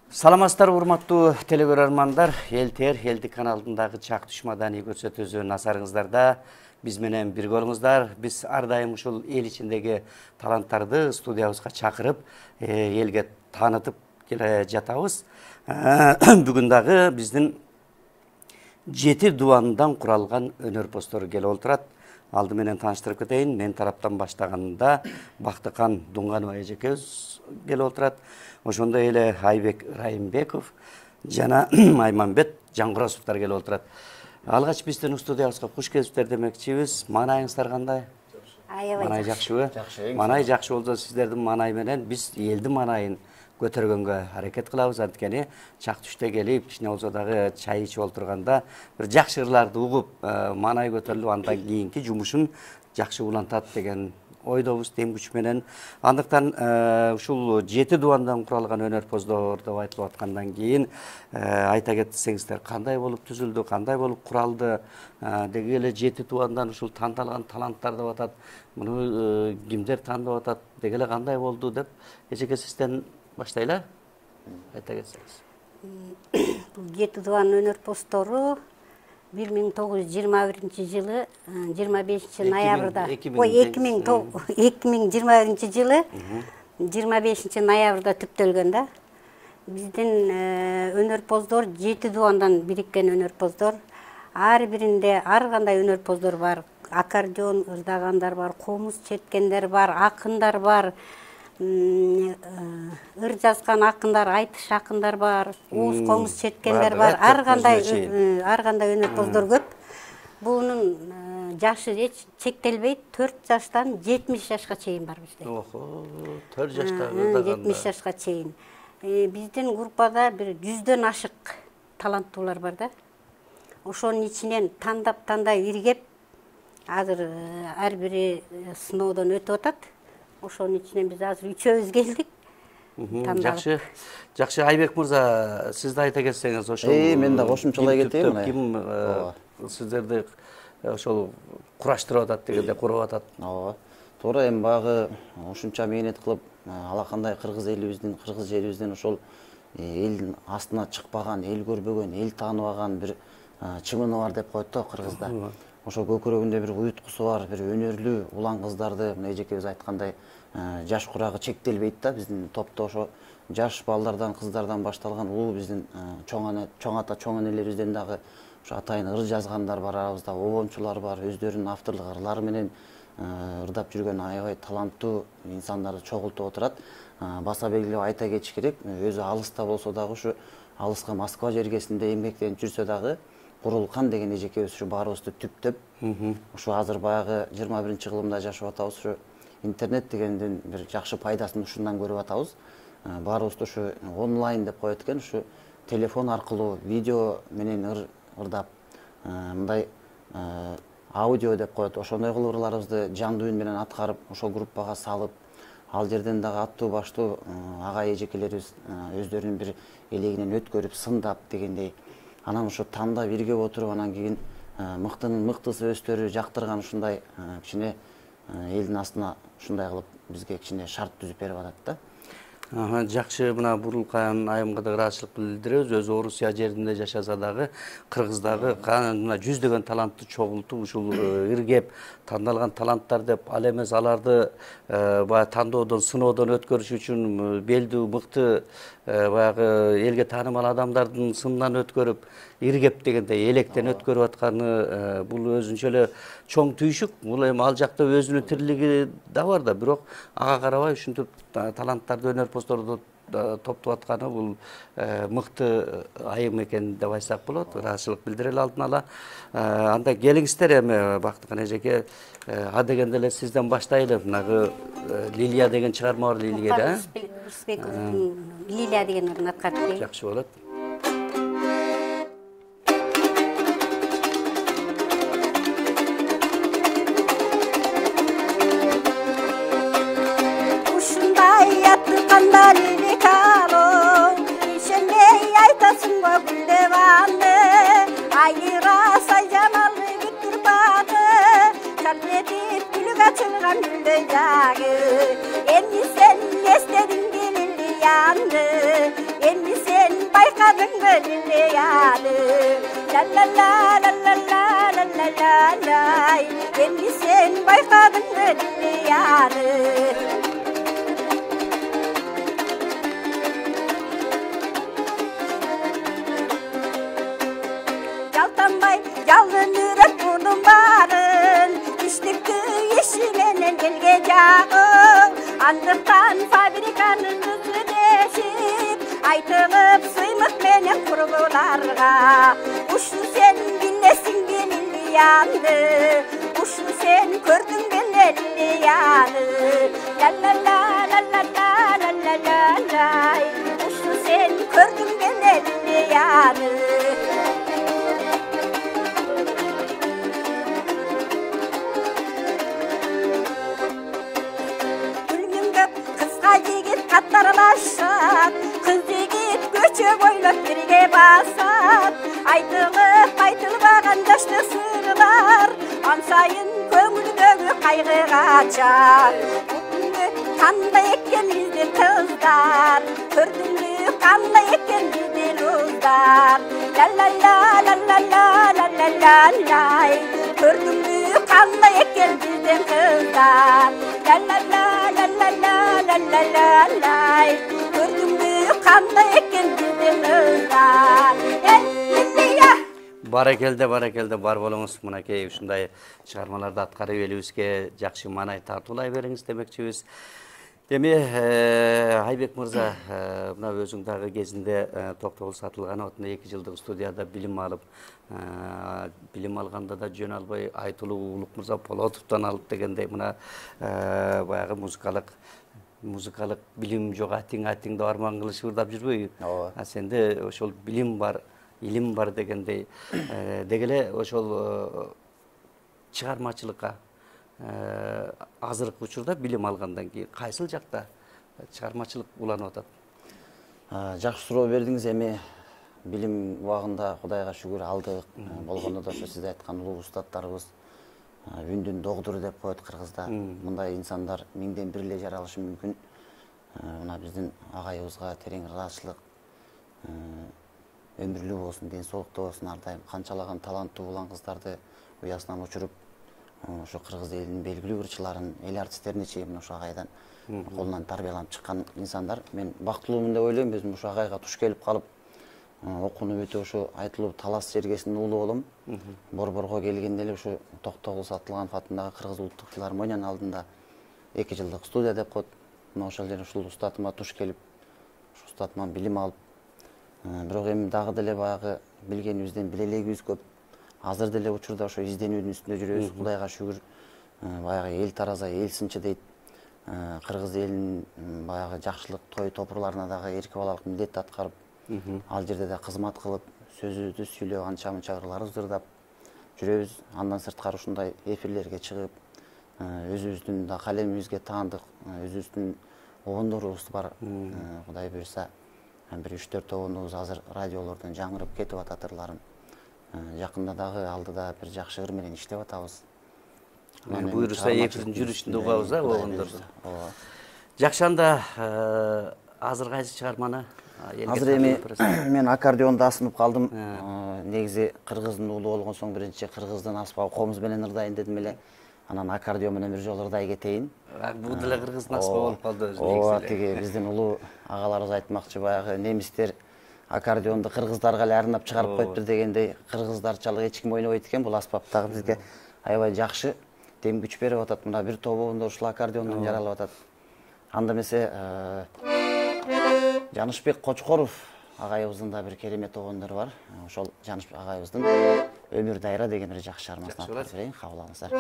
Саламатсыздар, урматтуу телекөрөрмандар. Элтер, Элдик каналындагы Чак Düşмадани көрсөтүүсү назарыңыздарда. Биз менен бирге болуңуздар. Биз ар дайым ушул эл ичиндеги таланттарды студиябызга чакырып, элге таанытып келе жатабыз. Бүгүн дагы биздин 7 дубандан куралган өнөрпоздор келип отурат. Алды менен тааныштырып кетейин. Мен тараптан баштаганда Бактыкан Дуңганова эжекебиз келип отурат. Ошондой эле Айбек Райымбеков жана Айманбет Жаңгырасовдор келип отурат. Алгач биздин студиябызга куш келипсиздер демекчибиз. Манайыңыздар кандай? Манай жакшыбы? Манай жакшы болсо сиздердин манай менен биз элдин манайын көтөргөнгө аракет кылабыз. Анткени чак түштө келип, кичине болсо дагы чай ичип отурганда бир жакшы ырларды угуп, манай көтөрүлүп, андан кийинки жумушун жакшы улантат деген ойдобуз, тем күч менен. Андыктан ушул 7 дубандан куралган өнөрпоздор деп айтылып аткандан кийин айта кетсеңиздер, кандай болуп түзүлдү, кандай болуп куралды, деги эле 7 дубандан ушул тандалган таланттар деп атат. Муну кимдер тандап атат, деги эле кандай болду деп эжеке сизден баштайлы. Айта кетсеңиз. Бул 7 дубан өнөрпоздору 1921 жылы 25 ноябрда 2021 жылы 25 ноябрда түптөлгөн да. Биздин өнөрпоздор 7 дубандан бириккен өнөрпоздор. Ар биринде ар кандай өнөрпоздор бар. Аккордеон ырдагандар бар, комуз четкендер бар, акындар бар. Ыр жазган акындар, айтыш акындар бар, ууз комуз четкендер бар. Ар кандай өнөрпоздор көп. Бунун жашы чектелбейт, 4 жаштан 70 жашка чейин бар бизде. 4 жаштагы 70 жашка чейин. Биздин группада бир 100дөн ашык таланттуулар бар да. Ошонун ичинен тандап иргеп, азыр ар бири сыноодон өтүп атат. Ошонун ичинен биз азыр 3-өбүз келдик. Жакшы, Айбек мырза, сиз да айта кетсеңиз, ошол мен да кошумчалай кетейин. Ким сиздерди ошол кураштырып атат дегенде, куруп атат? Ооба. Туура, эми багы ушунча мээнет кылып, алакандай кыргыз элибиздин, кыргыз жерибизден ошол элдин астына чыкпаган, эл көрбөгөн, эл тааныбаган бир чымыны бар деп коет да кыргызда. Ошо көкүрөгүндө бир уюткусу бар, бир өнөрлүү улан кыздарды, мына эжекебиз айткандай, жаш курагы чектелбейт да. Биздин топто ошо жаш балдардан, кыздардан башталган улуу биздин чоң ата, чоң энелерибизден дагы ошо атайын ыр жазгандар бар, арабызда обончулар бар, өздөрүнүн авторлук ырлары менен ырдап жүргөн аябай таланттуу инсандарды чогултуп отурат. Баса белгилеп айта кетиш керек, өзү алыста болсо дагы ушу алыска Москва жергесинде эмгектенип жүрсө дагы Курулкан деген эжекебиз ушу баарыбызды түптөп, ушу азыр баягы 21-кылымда жашап атабыз. Ушу интернет дегендин бир жакшы пайдасын ушундан көрүп атабыз. Баарыбызды ушу онлайн деп коет экен, ушу телефон аркылуу видео менен ырдап, мындай аудио деп коет. Ошондой кылып ырларыбызды жандуу үн менен аткарып, ошол группага салып, ал жерден дагы аттуу баштуу агай эжекелерибиз өздөрүнүн бир элегинен өткөрүп, сындап дегендей. Анан ошо тандап иргеп отуруп, анан кийин мыктынын мыктысы өздөрү жактырган ушундай кичине элдин астына ушундай кылып бизге кичине шарт түзүп берип атат да. Жакшы, мына Бурулкан айымга да ыраазычылык билдиребиз. Өзү Орусия жеринде жашаса дагы, Кыргыздагы мына жүздөгөн талантты чогултуп, ушул иргеп, тандалган таланттар деп, ал эмес аларды баягы тандоодон, сыноодон өткөрүш үчүн белдүү, мыкты, баягы элге таанымал адамдардын сынынан өткөрүп, иргеп дегендей электен өткөрүп атканы бул өзүнчө эле чоң түйшүк. Бул эми ал жакта өзүнүн тирилиги да бар да, бирок ага карабай ушинтип таланттарды, өнөрпоздорду топтоп атканы бул мыкты айым экен деп айтсак болот. Ыраазычылык билдирели алдын ала. Анда келиңиздер эми Бактыкан эжеке, дегенде эле сизден баштайлы. Мынагы Лилия деген чыгарма бар, Лилия да? Лилия деген ырын аткарып. Жакшы болот. Endi sen estedin gelili yandı, endi sen Endi sen bayqadın mı dünyаны? Жалданбай жалын үрөп бурдум барын, иштикти иши менен элге жагып, андыктан фабриканы түзүлешип, айтылып сыймык менен кургуларга. Ушу сен билесиң Лилиянды, ушу сен көрдүң беле Лилияны. Ла-ла-ла-ла-ла-ла-ла-ла-ла-ла, ушу сен көрдүң беле Лилияны. Қатарлашат, қыз жігіт көче бойлап бірге басат. Айтылып, айтылбаған жашты сырлар, ансайын көңілдегі қайғы қачат. Көрдіңбі қандай екен бізден қыздар, көрдіңбі қандай екен бізден ұлдар. Ла-ла-ла-ла-ла-ла-ла-ла-лай, көрдіңбі қандай екен бізден қыздар. Ла-ла-ла-ла-ла-ла-ла-лай, көрдіңбі қандай екен бізден қыздар. Баракелде, бар болуңуз. Мынакей ушундай чыгармаларды аткарып элибизге жакшы маанай тартуулай бериңиз демекчибиз. Деми, Айбек мырза, мына өзүң дагы кезинде Токтогул сатылган отунда 2 жылдык студияда билим алып, билим алганда да жөн албай Айтылуу Улук мырза Полотовдон алып дегендей мына баягы музыкалык билим жок, атиңди арман кылышып ырдап жүрбөйбү? Ооба. Сенде ошол билим бар, илим бар дегендей, дегеле ошол чыгармачылыкка азыркы учурда билим алгандан кийин кайсыл жакта чыгармачылык уланып атат? Жакшы суроо бердиңиз. Эми билим убагында Кудайга шүгүр алдык. Болгондо да ошо сиз айткан улуу устаттарыбыз үндүн догдуру деп коет кыргызда. Мындай инсандар миңден бир эле жаралышы мүмкүн. Мына биздин агайыбызга терең ыраазычылык, өмүрлүү болсун, ден соолуктуу болсун. Ар дайым канчалаган таланттуу улан кыздарды уясынан учуруп, ошо кыргыз элинин белгилүү ырчыларын, эл артисттерине чейин ошо агайдан колунан тарбияланып чыккан инсандар. Мен бактылуумун деп ойлойм. Өзүм ошо агайга туш келип калып, окууну бүтүп ошо Айтылуу Талас жергесинин уулу болом. Борборго келгенде эле ошо Токтогул Сатылганов атындагы Кыргыз улуттук филармониянын алдында 2 жылдык студия деп коет. Ошол жерде ушул устатыма туш келип, ошол устатыман билим алып, бирок эми дагы деле баягы билгенибизден билелегибиз көп. Азыр деле учурда ошо изденүүнүн үстүндө жүрөбүз. Кудайга шүгүр, баягы эл тараза, эл сынчы дейт. Кыргыз элинин баягы жакшылык той топурларына дагы эрке балалык милдет аткарып, ал жерде да кызмат кылып, сөзүбүздү сөйлөп, анча-мынча ырларыбызды ырдап жүрөбүз. Андан сырткары ушундай эфирлерге чыгып, өзүбүздүн да калемибизге таандык, өзүбүздүн обондорубуз бар. Кудай буйрса, бир 3-4 обондорубуз азыр радиолордон жаңырып кетип атат ырларым. Жакында дагы алдыда бир жакшы ыр менен иштеп атабыз. Буйрса экибиздин жүрүшүндө угабыз, обондорду. Жакшы, анда азыр кайсы чыгарманы? Азыр эми мен аккордеонду асынып калдым. Негизи кыргыздын уулу болгон соң биринчи кыргыздын аспабы комуз менен ырдайын дедим эле. Анан аккордеон менен бир жолу ырдай кетейин. Бул деле кыргыздын аспабы болуп калды өзү. Ооба, тиги биздин улуу агаларыбыз айтмакчы, баягы немистер аккордеонду кыргыздарга эле арнап чыгарып коюптур дегендей, кыргыздарчалык эч ким ойнобойт экен. Бул аспап дагы бизге аябай жакшы дем күч берип атат. Мына бир топ обондор ушул аккордеондон жаралып атат. Анда эмесе Жанышбек Кочкоров агайыбыздын да бир керемет обондору бар. Ошол Жанышбек агайыбыздын Өмүр дайра деген бир жакшы чыгармасын аткарып берейин, кабыл алыңыздар.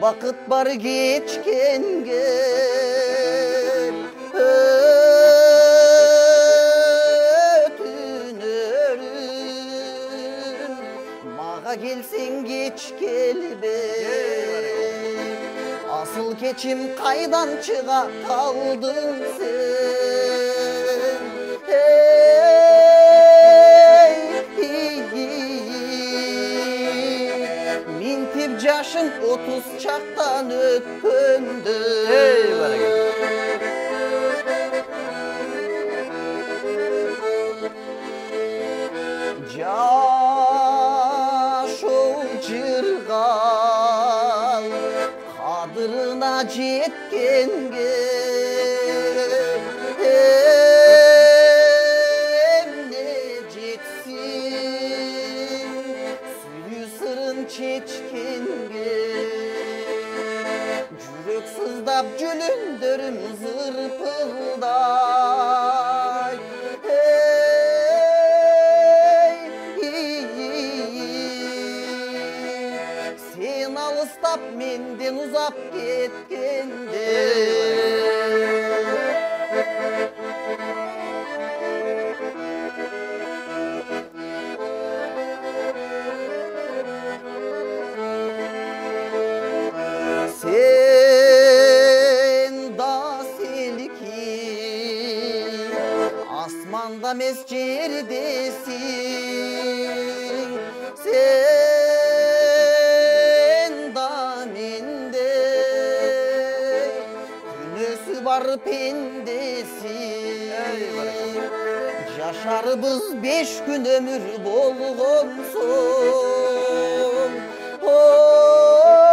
Vakit var geçkenge Asıl keçim kaydan çığa kaldın sen. Mintip yaşın 30 çaktan öpkündü. Yaşol çırgal kadırına cetkenge ne jetsin suyu sırın çeçkenge jürek sızdap jülündürüm zırpılday. Sen alыстap menden uzap ketkende sen da selki asmanda mes yerdesin. Sen da mende günüsü var pendesin. Yaşarыбыз 5 gün ömür bolgonson. Oy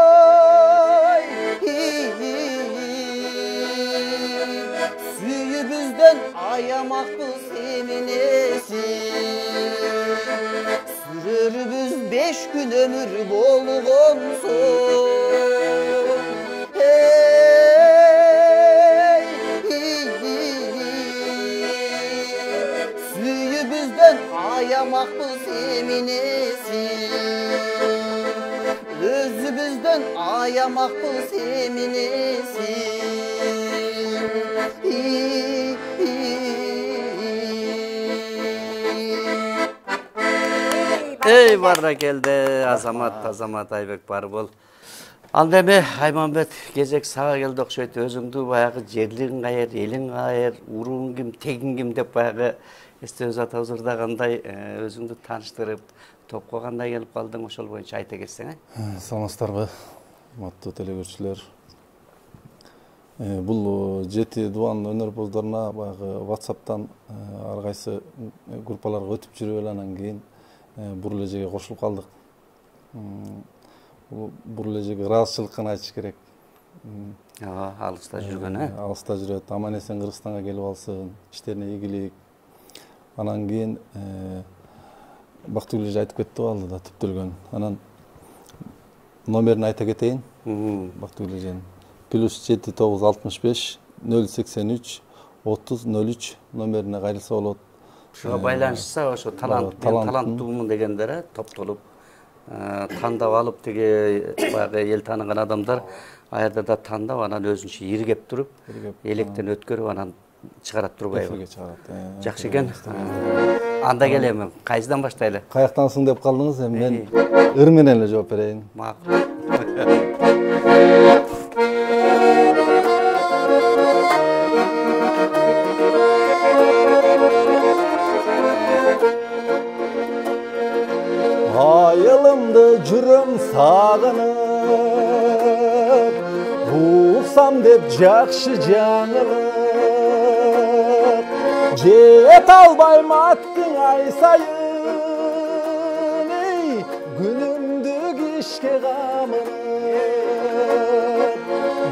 sүйübüzden ayamakbыз eminesin. Sürürübüz 5 gün ömür bolgonson. Sүйübüzden ayamakbız eminesin. Özübüzden ayamakbız eminesin. Ey barra geldi Azamat Aybek Barbol. Anda eме Айманбет кезек сага келди окшойт. Өзүңдү баягы жерлиң кайер, элиң кайер, уруң ким, тегиң ким деп баягы эстебиз атабызда кандай өзүңдү тааныштырып, топко кандай келип калдың, ошол боюнча айта кетсең. Саламатсыздарбы, урматтуу телекөрүүчүлөр. Бул жети дубан өнөрпоздоруна баягы WhatsApp'тан ар кайсы группаларга өтүп жүрүп эле анан кийин бул эжеге кошулуп калдык. Бул эжеге ыраазычылык айтыш керек. Алыста жүргөн, Алыста жүрөт. Аман эсен Кыргызстанга келип алсын, иштерине ийгилик. Анан кийин Бактыгүл эже айтып кетти алдыда түптөлгөн. Анан номерин айта кетейин. Бактыгүл эженин +7965 083 3003 номерине кайрылса болот. Ушуга байланышса ошо таланттуумун дегендер топтолуп тандап алып тиги баягы эл тааныган адамдар аерде да тандап анан өзүнчө иргеп туруп электен өткөрүп анан чыгарат турбайбы? Жакшы экен. Анда келем. Кайсыдан баштайлы? Каяктансың деп калдыңыз, эми мен ыр менен эле жооп берейин. Макул. Ayılımdı жүрөм сагынып, булсам деп жакшы жаңылып, жет албайм аттың ай сайын, ей күнүмдү кишке камынып,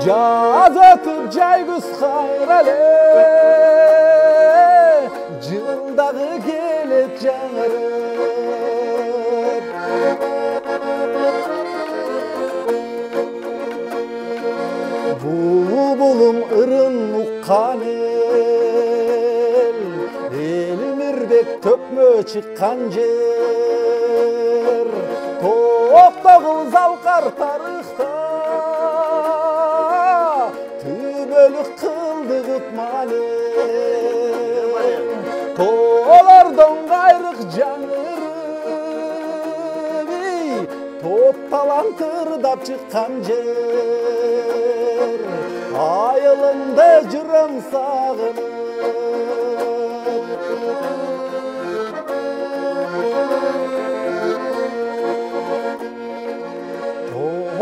жаз өтүп жай күз кайра эле, жылдагы келет жаңырып. Bulum ırın uqqan el, elimirdek tökmö çıkkan jer, toqtogul zalqar tarıqta, tübölük kıldı gutman el, tolardan gayrık canırım, toptala тырдап чыккан жер айылыңда жүрөм сагынып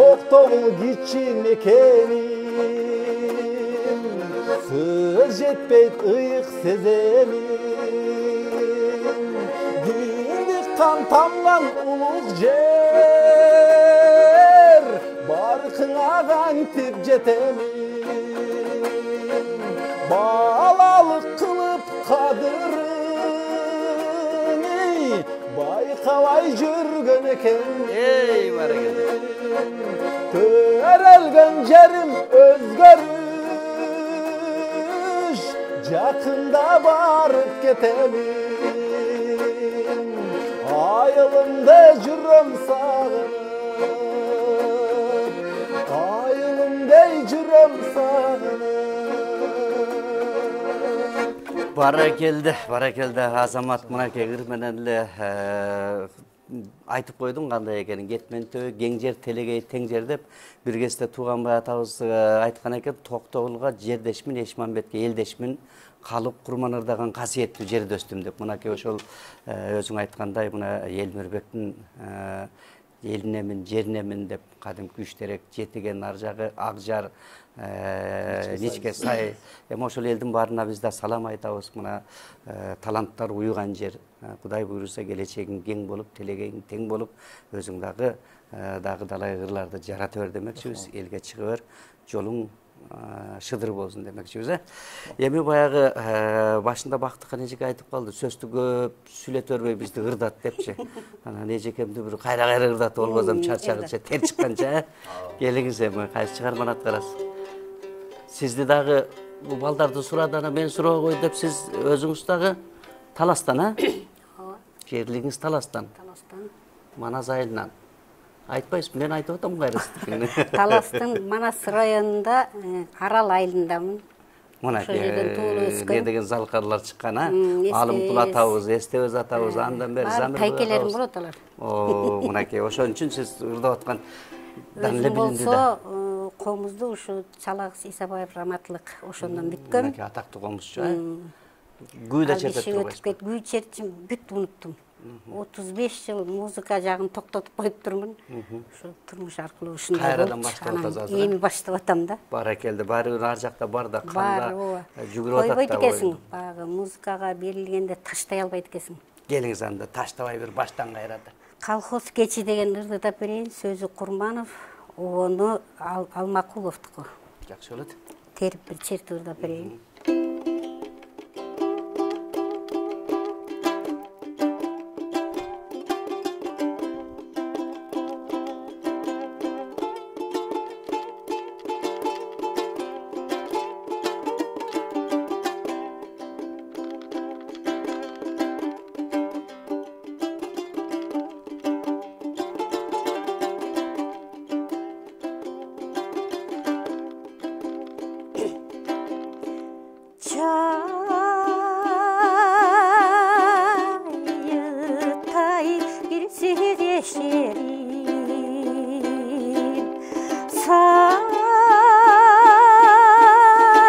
токтогул кичи мекеним сөз жетпейт ыйык сеземим диндик кан тамган улук жер баркыңа кантип жетемин балалык кылып кадырын байкабай жүргөн экен төрөлгөн жерим өзгөрүш жакында барып кетемин айылымда жүрөм сагынып айылымдай жүрөм сагынып баракелде Азамат мынакей ыр менен эле айтып койдуң кандай экенин. Кетмен төбө кең жер телегей тең жер деп бир кезде Тууганбай атабыз айткан экен, Токтогулга жердешмин, Эшмамбетке элдешмин, калып курман ырдаган касиеттүү жердөстүм деп. Мынакей ошол өзүң айткандай мына Элмирбектин элинемин, жеринемин деп кадимки Үштерек, Жетиген, ар жагы Акжар, Ничке сай. Эми ошол элдин баарына биз да салам айтабыз. Мына таланттар уюган жер. Кудай буйруса келечегиң кең болуп, телегең тең болуп, өзүң дагы далай ырларды жарата бер демекчибиз, элге чыга бер, жолуң шыдыр болсун демекчибиз. Эми баягы башында Бактыкан эжеке айтып калды, сөздү көп сүйлөтө бербей бизди ырдат депчи. Анан эжекемди бир кайра ырдатып болбосом чарчагыча тер чыкканча келиңиз эми кайсы чыгарманы аткарасыз. Сизди дагы бул балдарды сурады, анан мен сурабой деп сиз өзүңүз дагы Таластан, жерлигиңиз Таластан. Манас айылынан. Айтпайсыз, мен айтып атам кайры. Таластын Манас районунда Арал айылындамын. Мына не деген залкарлар чыккан, Алымкул атабыз, Эстебез атабыз, андан бери Замир тайкелерим болот алар. Мынакей ошон үчүн сиз ырдап аткан Өзүм болсо комузду ушу Чалакыс Исабаев раматлык ошондон бүткөм. Мынакей атактуу комузчу. Гүй да чертип турбайсыз. Гүй чертим бүт уnuttум. 35 жыл музыка жагын токтотуп коюп турмун. Ошо турмуш аркылуу ушундай кайрадан баштап атасыз азыр. Эми баштап атам да. Баракелде, баары ар жакта бар да, канда жүгүрүп атат да. Койбойт экенсиң, багы музыкага берилгенде таштай албайт экенсиң. Келиңиз анда таштабай бир баштан кайрады. Колхоз кечи деген ырды да берейин, сөзү Курманов, ону Алмакуловдуку. Жакшы болот. Терип бир чертип ырдап берейин.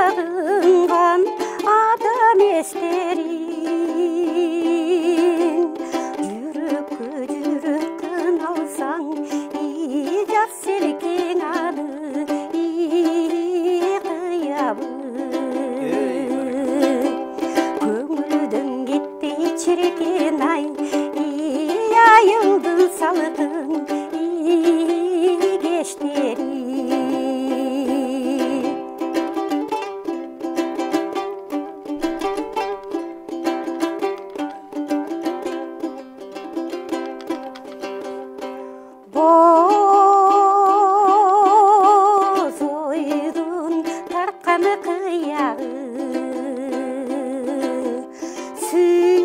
Sağıngan adam esterin Jürükten alsan icap silkin adı kıyabı Köngülden gitti çirkin ay Yayıldın salıdın geçleri Bozoydun tarkanı kıyağı Süyüsün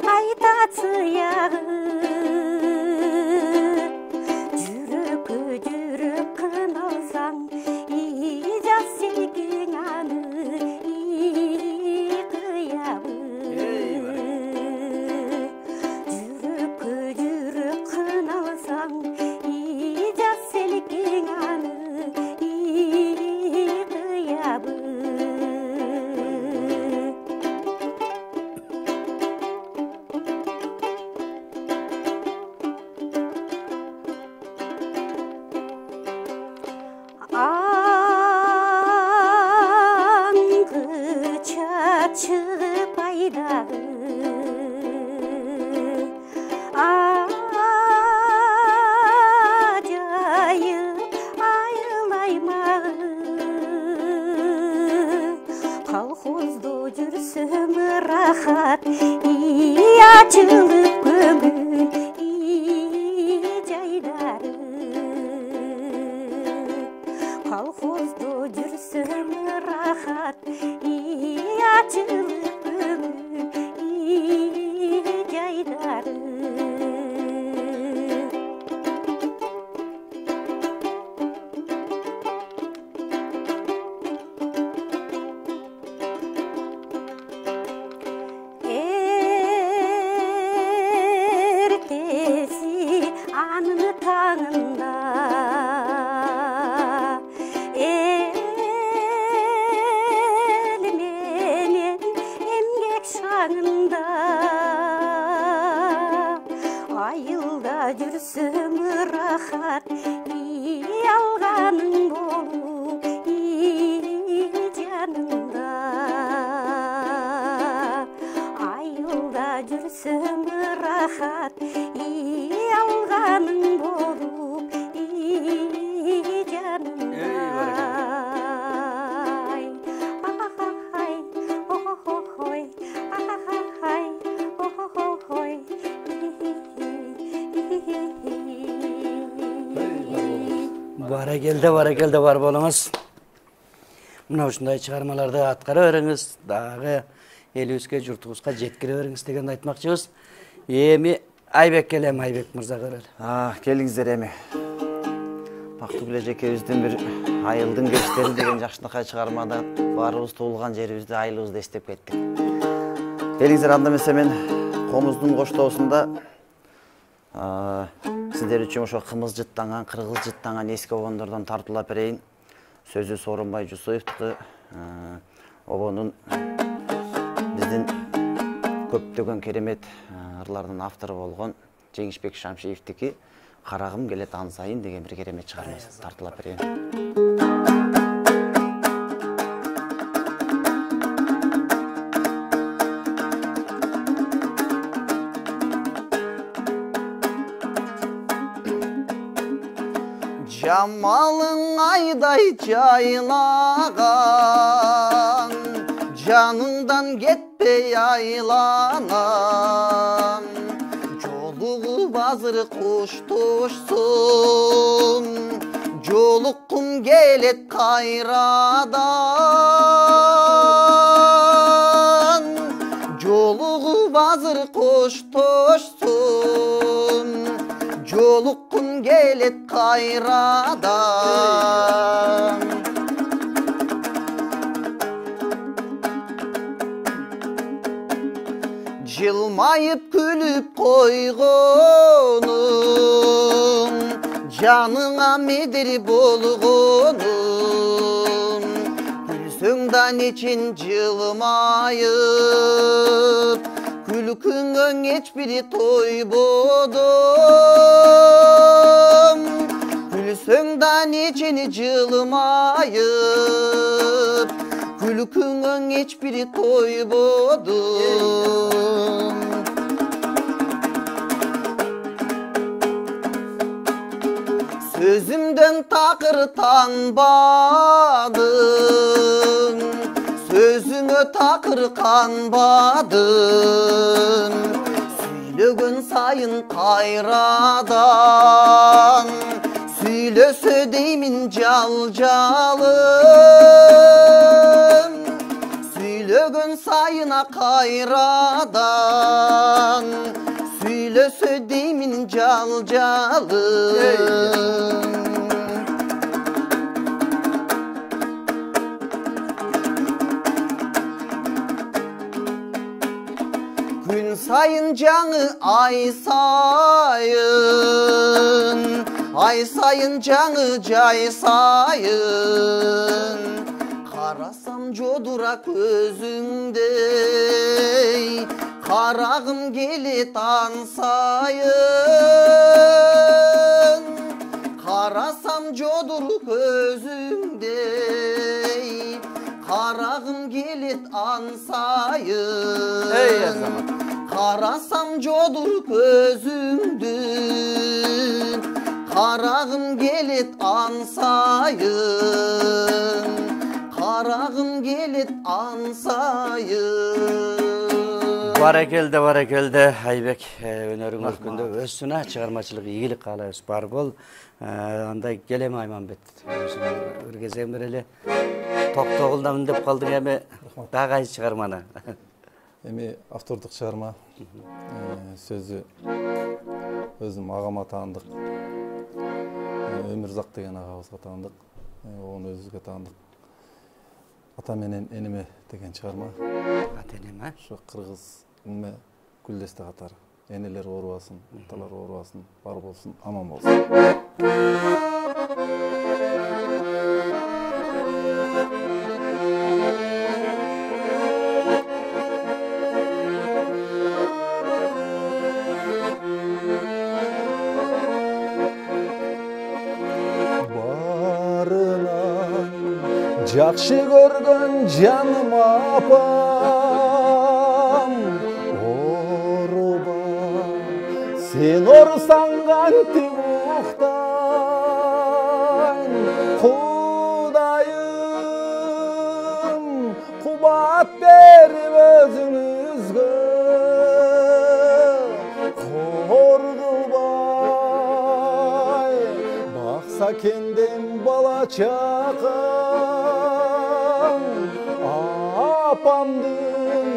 aytatsı yağı Jürük kınalsan icaz silgin anı kıyabı Jürük rahat açılıp ömür jaydары. Ertesi anın tağında el menen emgek şanında ayılda жүрсөм rahat alганын болуп жанында айылда жүрсөм rahat alганын болуп жанында ахахай охохой ахахай охохой Barakelde var bolunuz. Mına ушундай чыгармаларды аткара бериңиz, дагы элибизге, журтубузга жеткире бериңиz дегенди айтмакчыбыз. Эми Айбек келем, Айбек мырза көрөлү. Келиңиздер эми. Бактыгүл эжекебиздин бир айылдын кештери деген жакшынакай чыгармада баарыбыз туулган жерибизди, айылыбызды эстеп кеттик. Келиңиздер, анда эмесе мен комуздун коштоосунда сиздер үчүн ошо кымыз жыттанган, кыргыз жыттанган эски обондордон тартуулап берейин. Сөзү Сооронбай Жусуевдики, обонун биздин көптөгөн керемет ырлардын автору болгон Жеңишбек Шамшиевдики «Карагым келет ан сайын» деген бир керемет чыгармасын тартуулап берейин. Жамалың айдай жайлаган, жаныңдан кетпей айланам. Жолугуп азыр куштушсун, жолуккум келет кайрадан. Жолугуп азыр куштушсун, жолуккум келет кайрадан. Жылмайып күлүп койгонум, жаныңа медер болгонум. Күлсөң да нечин жылмайып, күлкүңө эч бири тойбодум. Күлсөң да нечин жылмайып, күлкүңө эч бири тойбодум. Сөзүмдөн такыр танбадым, сөзүңө такыр канбадым. Сүйлөгөн сайын кайрадан, сүйлөсө деймин жал-жалым. Сүйлөгөн сайына кайрадан, сүйлөсө деймин жал-жалым. Күн сайын жаңы ай сайын жаңы жай сайын. Карасам жодура көзүңдөй, карагым келет ан сайын. Карасам жодура көзүңдөй, карагым келет ан сайын. Карасам жодур көзүңдү, карагым келет ан сайын. Карагым келет ан сайын. Баракелде, Айбек, өнөрүң өркүндө өссүнө, чыгармачылык ийгилик каалайбыз. Бар бол, анда келем Айманбет. Бир кезең берели Токтогулдан деп калдың эми дагы кайсы чыгарманы? Эми автордук чыгарма. Сөзү өзүм агама таандык. Өмүрзак деген агабызга таандык. Onu өзүгө таандык. Ата менен эниме деген чыгарма. Ата энеме? Ошо кыргыз эме гүлдесте катары. Энелер оорубасын, аталар оорубасын, бар болсун, аман болсун. Жакшы көргөн жаным апам, оруба, сен орсаң кантип уктайм, Кудайым, кубат берип өзүңүзгө, кор кылбай, бакса кендем бала чака. Apamdın,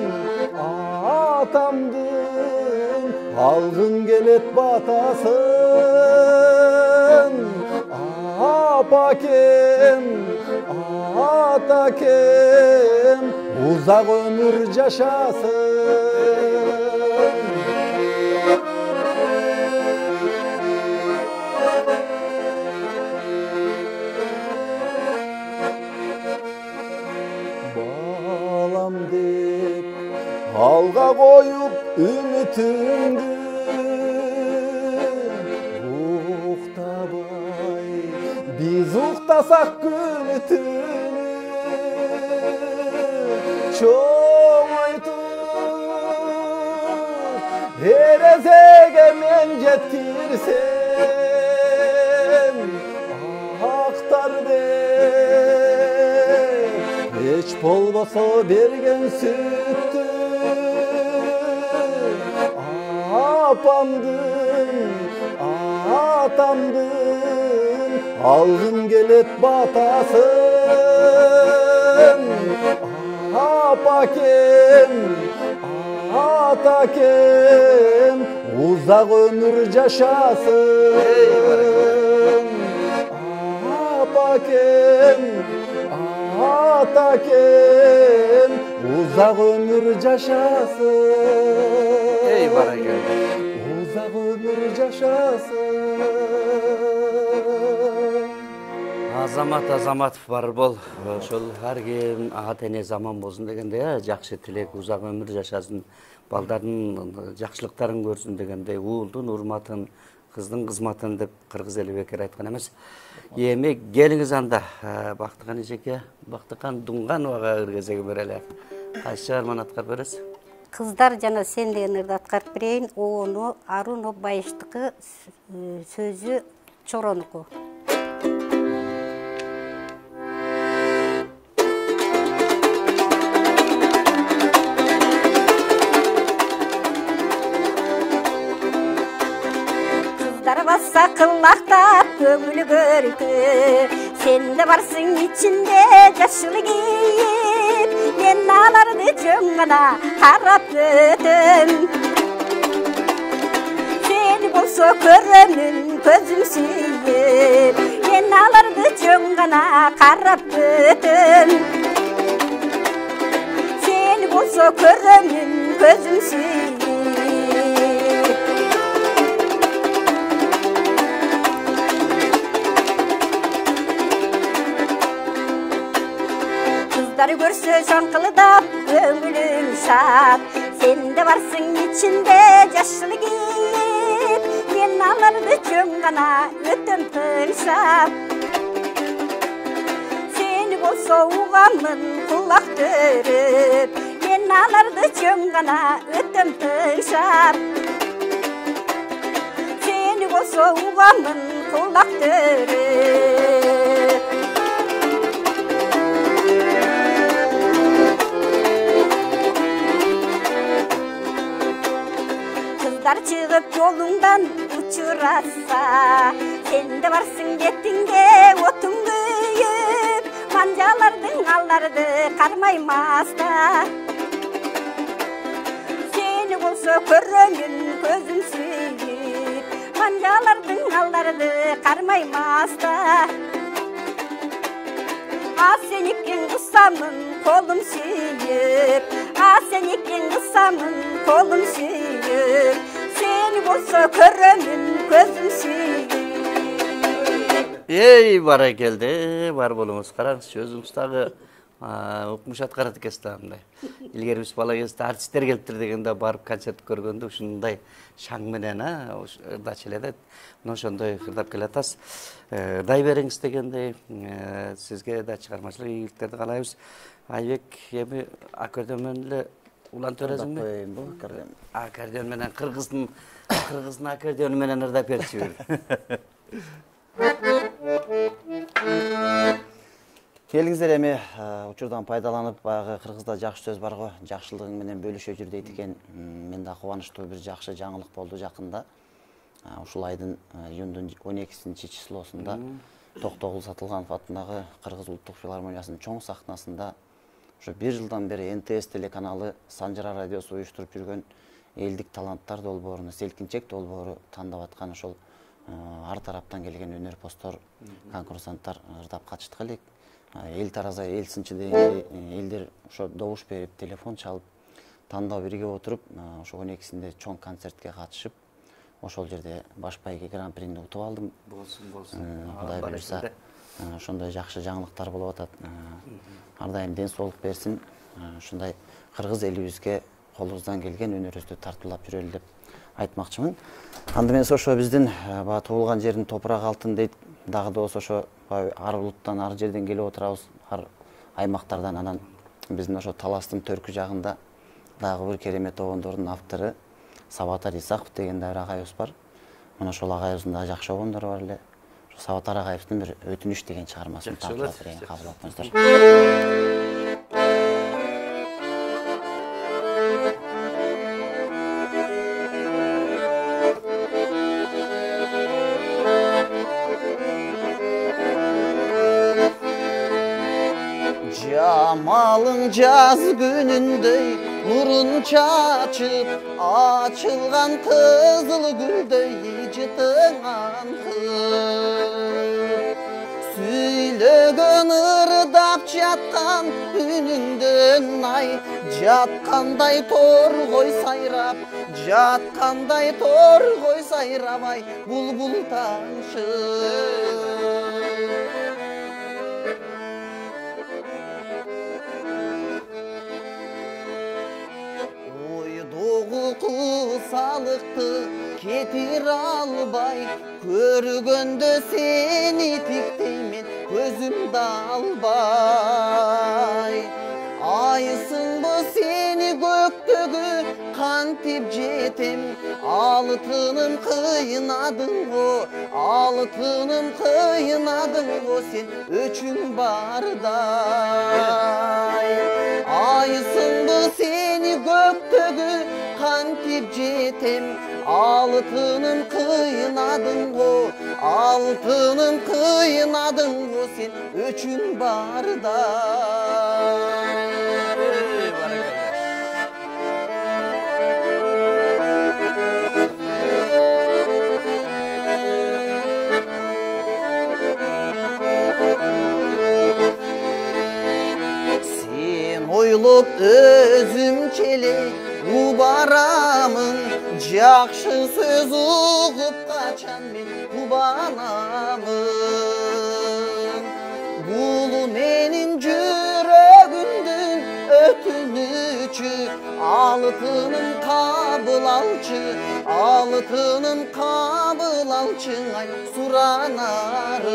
atamdın, algın gelet batasın. Apakem, atakem, uzak ömür yaşasın. Alga koyup ümitini uktabay, biz uktasak gülütünü çoğ aytıp erezege men jettirsem aktar de hiç bolboso bergen süttü apamdın, atamdın, algın gelet batasın. Apakem, atakem, uzak ömür yaşasın. Apakem, atakem, uzak ömür yaşasın. Ey bara geldi. Uzak ömür yaşasın. Азамат бар бол. Ошол ар ким ата эне заман болсун дегенде, жакшы тилек, узак өмүр жашасын, балдардын жакшылыктарын көрсүн дегенде, уулдун урматын, кыздын кызматын деп кыргыз эли бекер айткан эмес. Эми келиңиз анда Бактыкан эжеке, Бактыкан Дуңгановага ыргезеги берели. Кайсы чыгарманы аткарып бересиз? Кыздар жана сен деген ырды аткарып берейин. Ону Арун Оббаевдики, сөзү Чоронуку. Sakıllaqtap көңүлү көрдü, sen de varsın içinde yaşlı giyip, ben ağlardı cöngana harap ötüm. Seni bolsa körümün közüm suyup, ben ağlardı cöngana harap ötüm. Seni bolsa körümün közüm suyup. Kızları görse şankılıdap köngülüm şat, sen de varsın içinde yaşlı giyip, ben ağlardı cöngana ötüm tırşap. Seni bolsa uğamın kulak törüp, ben ağlardı cöngana ötüm tırşap. Seni bolsa uğamın kulak törüp. Kızlar çıkıp yolundan uçurasa, sen de varsın gettinge otun büyüp, mancalardın алларды кармаймаста сени болсо көрөмүн көзүм сүйүп манжалардын алларды кармаймаста sen ekin kısamın kolum suyup sen ekin kısamın kolum suyup seni bolsa körömün gözüm suyup Ey bara geldi, бар болуңуз. Караңыз, өзүңүз дагы укмуш аткарат экенсиз да мындай. Илгери биз бала кезде артисттер келиптир дегенде барып концерт көргөндө ушундай шаң менен ырдачу эле мына ошондой ырдап келатасыз. Дай бериңиз дегендей, сизге да чыгармачылык ийгиликтерди каалайбыз. Айбек эми аккордеон менен эле улан төрөзүңбү? Коеюн бу аккордеон. Аккордеон менен кыргыздын аккордеону менен ырдап берчү. Келиңиздер эми учурдан пайдаланып, баягы кыргызда жакшы сөз бар го, жакшылыгың менен бөлүшө жүр дейт экен. Мен да кубанычтуу бир жакшы жаңылык болду жакында. Ушул айдын июндун 12-чи числосунда Токтогул Сатылганов атындагы Кыргыз улуттук филармониясынын чоң сахнасында ошо 1 жылдан бери НТС телеканалы Санжара радиосу уюштуруп жүргөн элдик таланттар долбоору, селкинчек долбоору тандап аткан ошол ар тараптан келген өнөрпоздор, конкурсанттар ырдап катыштык элек. Эл тараза, эл сынчы дегендей элдер ошо добуш берип, телефон чалып, тандоо бирге отуруп, ошо 12-синде чоң концертке катышып, ошол жерде баш байге гран-прини утуп алдым. Болсун. Кудай буйрса, ошондой жакшы жаңылыктар болуп атат. Ар дайым ден соолук берсин. Ушундай кыргыз элибизге колубуздан келген өнөрүбүздү тартуулап жүрөлү деп айтмакчымын. Анда мен ошо биздин баа туулган жердин топурак алтын дейт. Дагы да болсо ошо ар улуттан, ар жерден келип отурабыз, ар аймактардан. Анан биздин ошо Таластын төркү жагында дагы бир керемет обондордун автору Сабатар Исаков деген да бир агайыбыз бар. Мына ошол агайыбыздын да жакшы обондору бар эле. Ошо Сабатар агайыбыздын бир өтүнүч деген чыгармасын тартуулап берейин, кабыл алыңыздар. Jamалың жаз күнүндөй нурун чачып, ачылган кызыл гүлдөй жытың аңкып. Сүйлөгөн ырдап жаткан үнүңдөн ай, жаткандай торгой сайрап, жаткандай торгой сайрап ай, булбул таңшып. Кусалыкты кетир албай, көргөндө сени тиктеймен көзүмдө албай. Айсыңбы сени көктөгү кантип жетем, алтыным кыйнадың го, алтыным кыйнадың го, сен өчүң бардай. Айсыңбы сени көктөгү кантип жетем, алтыным кыйнадың го, алтыным кыйнадың го, сен өчүң бардай. Sen ойлоп өзүмчеле убарамын, жакшы сөз угуп качан мен кубанамын. Бул менин жүрөгүмдүн өтүнүчү, алтыным кабыл алчы, алтыным кабыл алчы, ай суранарым.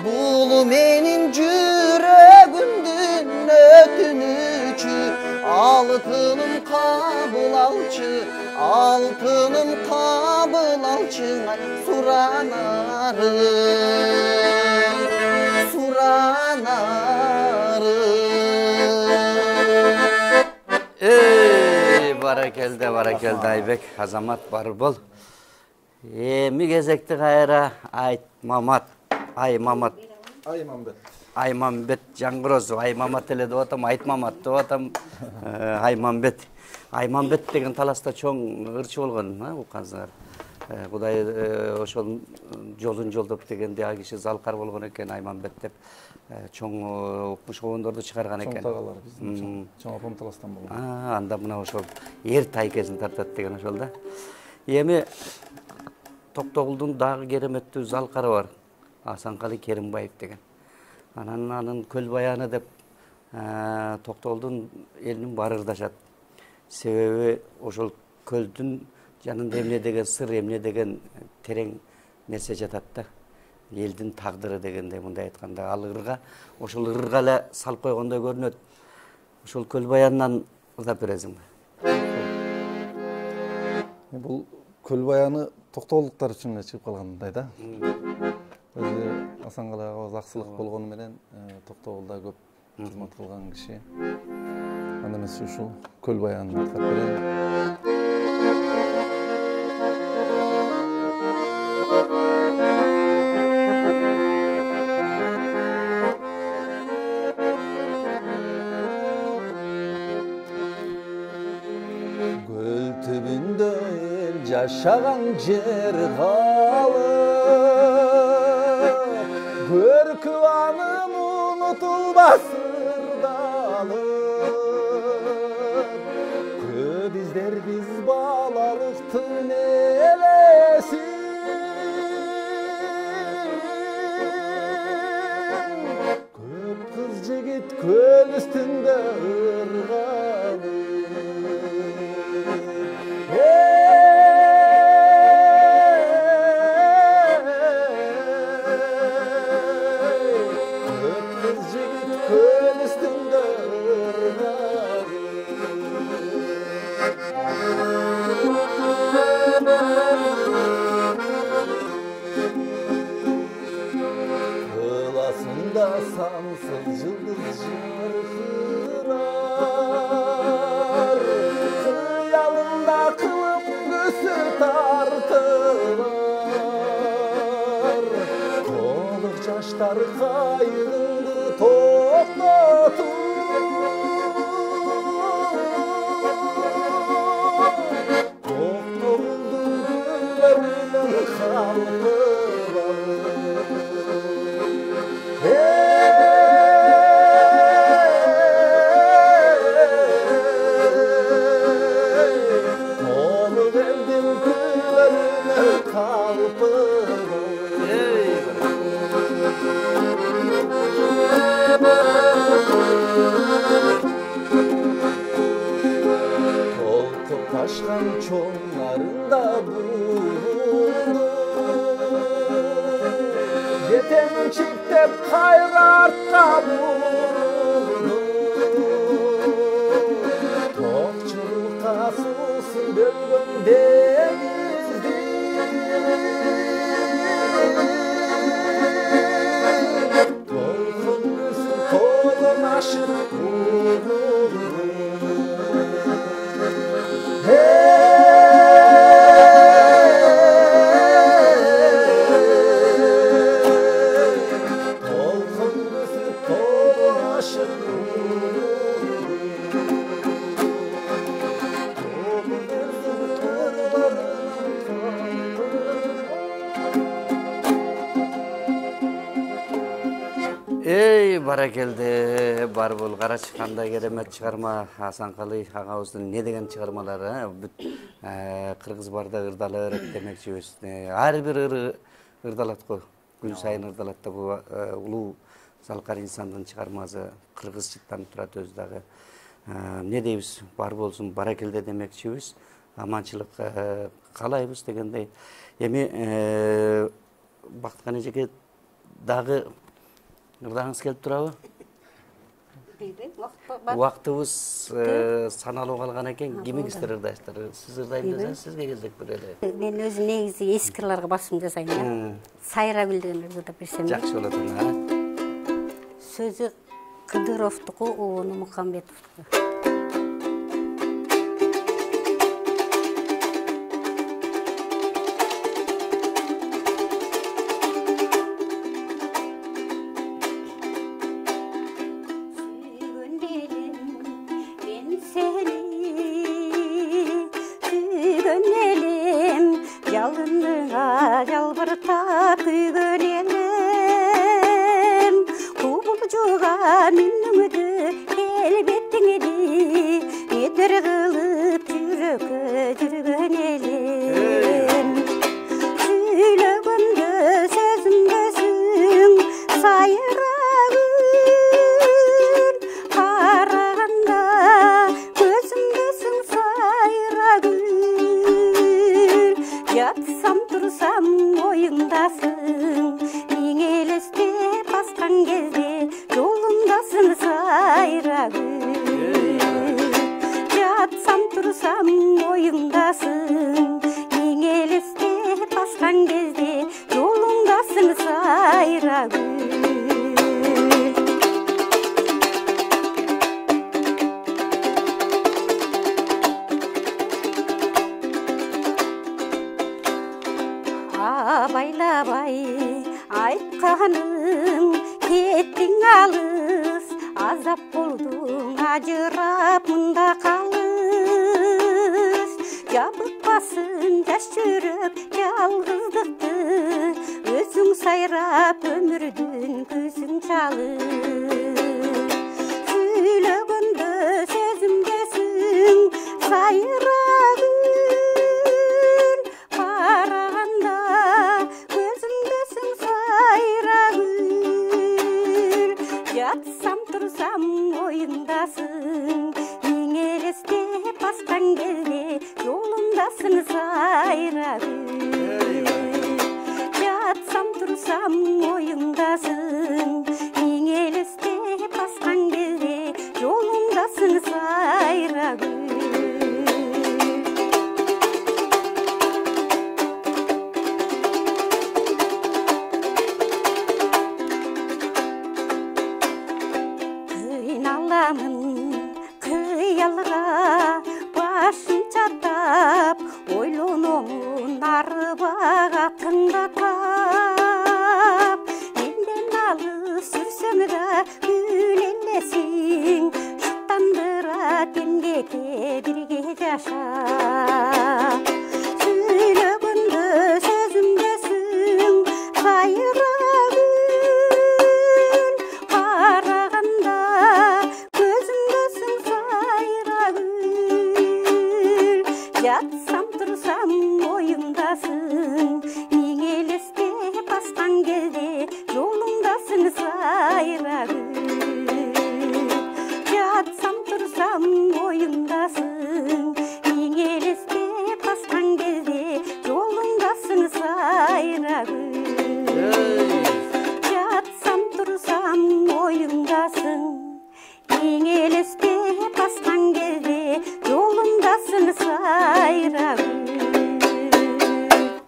Бул менин жүрөгүмдүн өтүнүчү, алтыным кабыл алчы, алтыным кабыл алчы, ай суранарым, суранарым. Баракелде Айбек, Азамат бар бол. Эми кезекти кайра Мамат. Ай Мамат. Ай Мамбет. Аймамбет Жаңгырозов, Аймамат эле деп атам, Айтмамат деп атам. Аймамбет. Аймамбет деген таласта чоң ырчы болгон, уккансыңар. Кудай ошол жолун жолдоп дегенде а киши залкар болгон экен, Аймамбет деп. Чоң укмуш чыгарган экен. Чоң тагалар биздин чоң апам таластан болгон. Анда мына ошол эр тайкесин тартат деген ошол да. Эми Токтогулдун дагы кереметтүү залкары бар. Асанкалы Керимбаев деген. Анын көл баяны деп Токтогулдун элинин баары ырдашат. Себеби ошол көлдүн жанында эмне деген сыр, эмне деген терең нерсе жатат да. Элдин тагдыры дегенде мындай айтканда ал ырга, ошол ырга эле салып койгондой көрүнөт. Ошол көл баянынан ырдап бересиңби? Бул көл баяны токтогулдуктар үчүн эле чыгып калгандай да. Өзү Асанкалы агабыз аксылык болгону менен Токтогулда көп кызмат кылган киши. Анда эмес ушул көл баянын аткарып берем. Көл түбүндө эл жашаган жер калып, көркү анын унутулбас ырдалып, көп издер биз балалыктын элесин, көп кыз жигит көл үстүндө ыргалып. Kılasında sansız yıldız jarkırar, Hıyalında kılım güsü tartılar, Toluk çaşlar kayığındı toplatur, Toktogul'dun güllerinin halkı var. Toluk eldin güllerine kalpı Tolkup taşkan çoğunlarında bulundu, Yetem çiftep kayrartta bulundu, Tokçulukta susun bölgün denizdi, Tolkun üstü tolun aşırı bulundu. Баракелде, бар бул кара чыкканда керемет чыгарма. Асанкалы агабыздын не деген чыгармалары, кыргыз барда ырдала берет демекчибиз. Ар бир ыры ырдалат го. Күн сайын ырдалат да бул улуу залкар инсандын чыгармасы кыргызчаттан турат өзү дагы. Не дейбиз? Бар болсун, баракелде демекчибиз. Аманчылык каалайбыз дегендей. Эми Бактыган эжеке дагы ырдагыңыз келип турабы? Убактыбыз саналуу калган экен. Кимиңиздер ырдайсыздар? Сиз ырдайм десеңиз, сизге келдик бир эле. Мен өзү негизи эски ырларга басым жасайм да. Сайра билдигин ырдап берсем. Жакшы болот ана. Сөзү Кыдыровдуку, уну Мукамбетовдуку. саярган үнүңдү келбетиңди медер кылып жүрөккө жүргөн элем сүйлөгөндө сөзүңдөсүң сайрагүл караганда көзүңдөсүң сайрагүл жатсам турсам оюңдасың миң элестеп баскан кезде жолуңдасың сайрагүл жатсам турсам оюңдасың миң элестеп баскан кезде жолуңдасың сайрагүл абайлабай айтканың кеттиң алыс азап болдуң ажырап мында калыс жабыкпасын жаш жүрөк жалгыздыкты өзүң сайрап өмүрдүн күзүн чалып сүйлөгөндө сөзүңдөсүң сайрагүл караганда көзүңдөсүң сайрагүл жатсам турсам оюңдасың миң элестеп баскан кезде жолуңдасың сайрагүл жатсам турсам оюңдасың миң элестеп баскан кезде жолуңдасың сайрагүл кыйналамын кыялга башын чатап ойлономун арыбага тыңдатап менден алыс жүрсөң да күлелесиң шаттандырат эмгеке бирге жашап сүйлөгөндө сөзүңдөсүң сайрагүл караганда көзүңдөсүң сайрагүл жатсам турсам оюңдасың миң элестеп баскан кезде жолуңдасың сайрагүл жатсам турсам оюңдасың миң элестеп баскан кезде жолуңдасың сайрагүл жатсам турсам оюңдасың миң элестеп баскан кезде жолуңдасың сайрагүл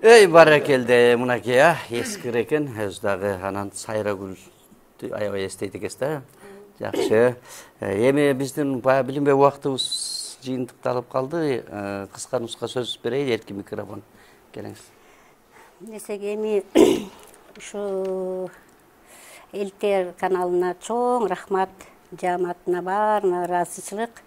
Ey баракелде мынакей эскир экен өзү дагы анан сайрагүлдү аябай эстейт экенсиз да жакшы эми биздин баягы билинбей убактыбыз жыйынтыкталып калды кыска нуска сөз берейин эркин микрофон келиңиз десек эми ушу элтер каналына чоң рахмат жааматына баарына ыраазычылык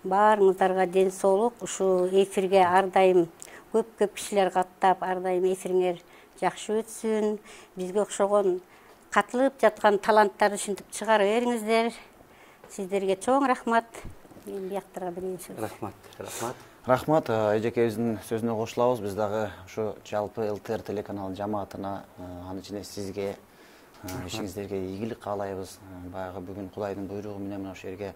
баарыңыздарга ден соолук ушу эфирге ар дайым көп кишилер каттап ар дайым эфириңер жакшы өтсүн бизге окшогон катылып жаткан таланттарды ушинтип чыгара бериңиздер сиздерге чоң рахмат мен бияктарга берейин сөз рахмат рахмат эжекебиздин сөзүнө кошулабыз биз дагы ушу жалпы ЛТР телеканалынын жамаатына анын ичинде сизге ишиңиздерге ийгилик каалайбыз баягы бүгүн Кудайдын буйругу менен мына ушул жерге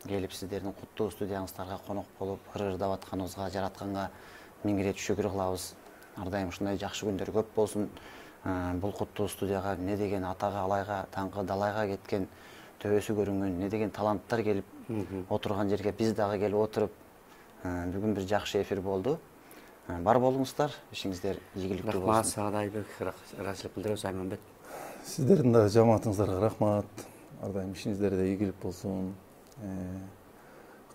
келип сиздердин куттуу студияңыздарга конок болуп ырырдап атканыбызга жаратканга миң ирет шүгүр кылабыз ар дайым ушундай жакшы күндөр көп болсун бул куттуу студияга эмне деген атага алайга таңкы далайга кеткен төбөсү көрүнгөн эмне деген таланттар келип отурган жерге биз дагы келип отуруп бүгүн бир жакшы эфир болду бар болуңуздар ишиңиздер ийгиликтүү болсун рахмат сага да айбек ыраазычылык билдиребиз Айманбет сиздердин дагы жамаатыңыздарга рахмат ар дайым ишиңиздерде ийгилик болсун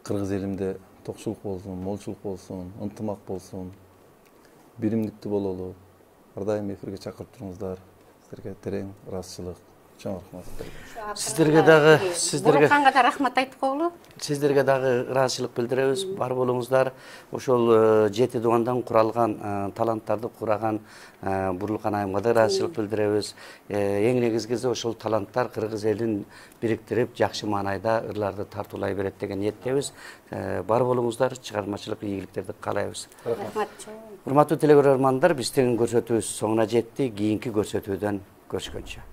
кыргыз элимде токчулук болсун молчулук болсун ынтымак болсун биримдиктүү бололу ар дайым эфирге чакырып туруңуздар сиздерге терең ыраазычылык чоң рахмат. Сіздерге дағы Буруканга да рахмат айтып коелу. Сіздерге дағы ыраазычылык билдиребиз. Бар болуңуздар. Ошол жети дубандан куралган таланттарды кураган Бурулкан айымга да ыраазычылык билдиребиз. Эң негизгиси ошол таланттар кыргыз элин бириктирип, жакшы маанайда ырларды тартуулай берет деген ниеттебиз. Бар болуңуздар, чыгармачылык ийгиликтерди каалайбыз. Рахмат. Урматтуу телекөрөрмандар, биздин көрсөтүүбүз соңуна жетти. Кийинки көрсөтүүдөн көрүшкөнчө.